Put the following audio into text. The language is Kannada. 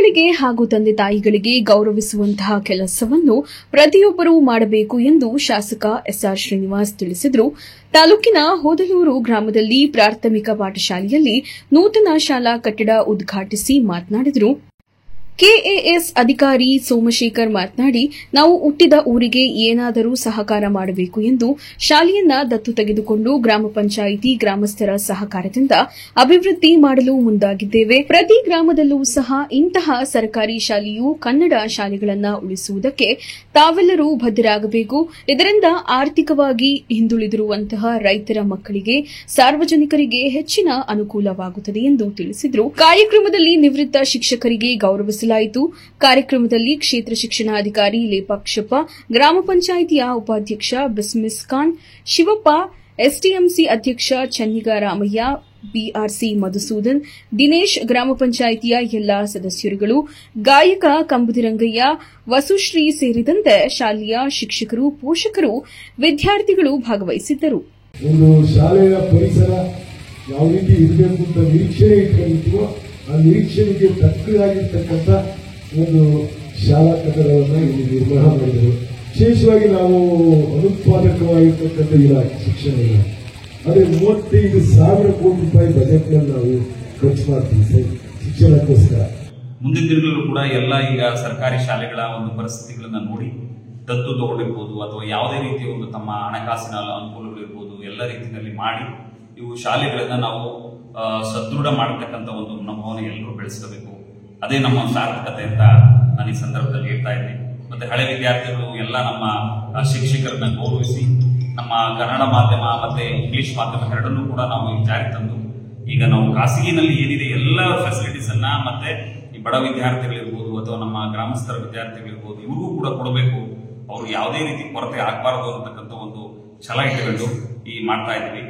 ಶಿಕ್ಷಕರಿಗೆ ಹಾಗೂ ತಂದೆ ತಾಯಿಗಳಿಗೆ ಗೌರವಿಸುವಂತಹ ಕೆಲಸವನ್ನು ಪ್ರತಿಯೊಬ್ಬರೂ ಮಾಡಬೇಕು ಎಂದು ಶಾಸಕ ಎಸ್ಆರ್ ಶ್ರೀನಿವಾಸ್ ತಿಳಿಸಿದರು. ತಾಲೂಕಿನ ಹೋದಲೂರು ಗ್ರಾಮದಲ್ಲಿ ಪ್ರಾಥಮಿಕ ಪಾಠಶಾಲೆಯಲ್ಲಿ ನೂತನ ಶಾಲಾ ಕಟ್ಟಡ ಉದ್ಘಾಟಿಸಿ ಮಾತನಾಡಿದರು. ಕೆಎಎಸ್ ಅಧಿಕಾರಿ ಸೋಮಶೇಖರ್ ಮಾತನಾಡಿ, ನಾವು ಹುಟ್ಟಿದ ಊರಿಗೆ ಏನಾದರೂ ಸಹಕಾರ ಮಾಡಬೇಕು ಎಂದು ಶಾಲೆಯನ್ನ ದತ್ತು ತೆಗೆದುಕೊಂಡು ಗ್ರಾಮ ಪಂಚಾಯಿತಿ ಗ್ರಾಮಸ್ಥರ ಸಹಕಾರದಿಂದ ಅಭಿವೃದ್ಧಿ ಮಾಡಲು ಮುಂದಾಗಿದ್ದೇವೆ. ಪ್ರತಿ ಗ್ರಾಮದಲ್ಲೂ ಸಹ ಇಂತಹ ಸರ್ಕಾರಿ ಶಾಲೆಯು ಕನ್ನಡ ಶಾಲೆಗಳನ್ನು ಉಳಿಸುವುದಕ್ಕೆ ತಾವೆಲ್ಲರೂ ಬದ್ಧರಾಗಬೇಕು. ಇದರಿಂದ ಆರ್ಥಿಕವಾಗಿ ಹಿಂದುಳಿದಿರುವಂತಹ ರೈತರ ಮಕ್ಕಳಿಗೆ, ಸಾರ್ವಜನಿಕರಿಗೆ ಹೆಚ್ಚಿನ ಅನುಕೂಲವಾಗುತ್ತದೆ ಎಂದು ತಿಳಿಸಿದರು. ಕಾರ್ಯಕ್ರಮದಲ್ಲಿ ನಿವೃತ್ತ ಶಿಕ್ಷಕರಿಗೆ ಗೌರವಿಸಲಾಯಿತು. ಕಾರ್ಯಕ್ರಮದಲ್ಲಿ ಕ್ಷೇತ್ರ ಶಿಕ್ಷಣಾಧಿಕಾರಿ ಲೇಪಾಕ್ಷಪ್ಪ, ಗ್ರಾಮ ಪಂಚಾಯಿತಿಯ ಉಪಾಧ್ಯಕ್ಷ ಬಿಸ್ಮಿಸ್ ಖಾನ್, ಶಿವಪ್ಪ, ಎಸ್ಟಿಎಂಸಿ ಅಧ್ಯಕ್ಷ ಚನ್ನಿಗ ರಾಮಯ್ಯ, ಬಿಆರ್ಸಿ ಮಧುಸೂದನ್, ದಿನೇಶ್, ಗ್ರಾಮ ಪಂಚಾಯಿತಿಯ ಎಲ್ಲಾ ಸದಸ್ಯರುಗಳು, ಗಾಯಕ ಕಂಬುದಿರಂಗಯ್ಯ, ವಸುಶ್ರೀ ಸೇರಿದಂತೆ ಶಾಲೆಯ ಶಿಕ್ಷಕರು, ಪೋಷಕರು, ವಿದ್ಯಾರ್ಥಿಗಳು ಭಾಗವಹಿಸಿದ್ದರು. ಶಾಲೆಯ ಪರಿಸರ ಯಾವ ರೀತಿ ಇರಬೇಕು ಅಂತ ನಿರೀಕ್ಷಣೆ ಇಟ್ಕೊಂಡಿರ್ತೀವೋ ಆ ನಿರೀಕ್ಷೆಗೆ ತಕ್ಕದಾಗಿರ್ತಕ್ಕಂಥ ಒಂದು ಶಾಲಾ ಕಟ್ಟಡವನ್ನು ಇಲ್ಲಿ ನಿರ್ಮಾಣ ಮಾಡಿದರು. ವಿಶೇಷವಾಗಿ ನಾವು ಅನುತ್ಪಾದಕವಾಗಿರ್ತಕ್ಕಂಥ ಶಿಕ್ಷಣ ಇಲ್ಲ, ಆದರೆ 35,000 ಕೋಟಿ ರೂಪಾಯಿ ಬಜೆಟ್ನಲ್ಲಿ ನಾವು ಖರ್ಚು ಮಾಡ್ತೀವಿ ಶಿಕ್ಷಣಕ್ಕೋಸ್ಕರ. ಮುಂದಿನ ದಿನಗಳಲ್ಲೂ ಕೂಡ ಎಲ್ಲ ಈಗ ಸರ್ಕಾರಿ ಶಾಲೆಗಳ ಒಂದು ಪರಿಸ್ಥಿತಿಗಳನ್ನ ನೋಡಿ ದತ್ತು ತಗೊಂಡಿರ್ಬೋದು ಅಥವಾ ಯಾವುದೇ ರೀತಿಯ ಒಂದು ತಮ್ಮ ಹಣಕಾಸಿನ ಅನುಕೂಲಗಳಿರ್ಬೋದು ಎಲ್ಲ ರೀತಿಯಲ್ಲಿ ಮಾಡಿ ಇವು ಶಾಲೆಗಳನ್ನ ನಾವು ಸದೃಢ ಮಾಡತಕ್ಕಂಥ ಒಂದು ಮನೋಭಾವನೆ ಎಲ್ಲರೂ ಬೆಳೆಸಬೇಕು. ಅದೇ ನಮ್ಮ ಸಾರ್ಥಕತೆ ಅಂತ ನಾನು ಈ ಸಂದರ್ಭದಲ್ಲಿ ಹೇಳ್ತಾ ಇದ್ದೀನಿ. ಮತ್ತೆ ಹಳೆ ವಿದ್ಯಾರ್ಥಿಗಳು ಎಲ್ಲ ನಮ್ಮ ಶಿಕ್ಷಕರನ್ನ ಗೌರವಿಸಿ ನಮ್ಮ ಕನ್ನಡ ಮಾಧ್ಯಮ ಮತ್ತೆ ಇಂಗ್ಲಿಷ್ ಮಾಧ್ಯಮ ಎರಡನ್ನೂ ಕೂಡ ನಾವು ಜಾರಿ ತಂದು ಈಗ ನಾವು ಖಾಸಗಿನಲ್ಲಿ ಏನಿದೆ ಎಲ್ಲ ಫೆಸಿಲಿಟೀಸ್ ಅನ್ನ ಮತ್ತೆ ಈ ಬಡ ವಿದ್ಯಾರ್ಥಿಗಳಿರ್ಬೋದು ಅಥವಾ ನಮ್ಮ ಗ್ರಾಮಸ್ಥರ ವಿದ್ಯಾರ್ಥಿಗಳಿರ್ಬೋದು ಇವ್ರಿಗೂ ಕೂಡ ಕೊಡಬೇಕು. ಅವ್ರು ಯಾವುದೇ ರೀತಿ ಕೊರತೆ ಆಗಬಾರದು ಅಂತಕ್ಕಂಥ ಒಂದು ಛಲ ಇಟ್ಟುಕೊಂಡು ಈ ಮಾಡ್ತಾ ಇದ್ವಿ.